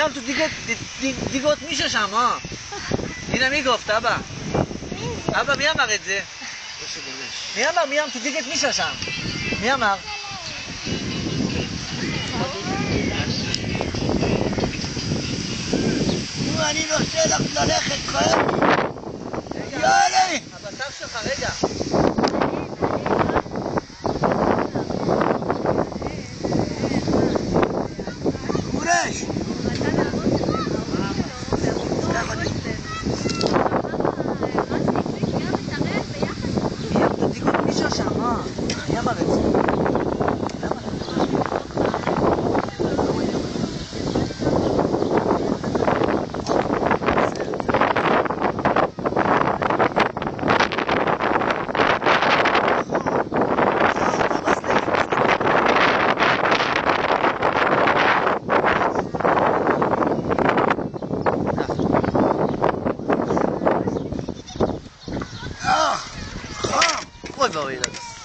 Miriam, tu digot מישהו שם, הנה מי גופת, אבא. אבא, מי אמר את זה? מי אמר, מiriam, tu digot מישהו שם? מי אמר? אני נושא לך ללכת חיים. יאללה. הבשר שלך, רגע. גורש. מiriam, tu digot מישהו שם, מי אמר את זה?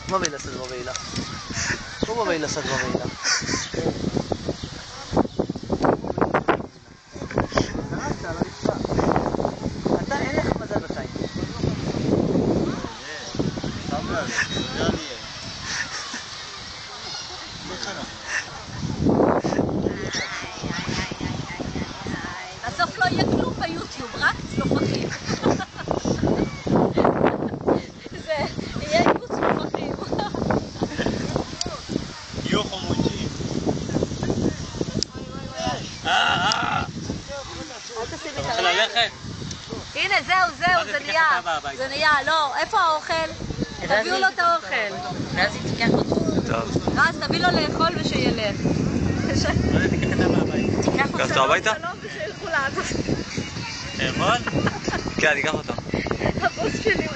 מה בואי לעשות בבעילה? לא בואי לעשות בבעילה. זרקת על הרצפה. אתה אין לך מזל בחיים. בסוף לא יהיה כלום ביוטיוב, רק צלופחים. זה יהיה איבוס צלופחים. יהיו חמודים. אל תשים את רוצה ללכת? הנה, זהו, זה נהיה. זה נהיה, לא, איפה האוכל? תביאו לו את האוכל. ואז היא תיקח אותו. טוב. רז, תביא לו לאכול ושילך. תיקח את אבא הביתה. תיקח קח אותו הביתה? שלום ושילכו לעבוד. לאכול? כן, תיקח אותו. הבוס שלי,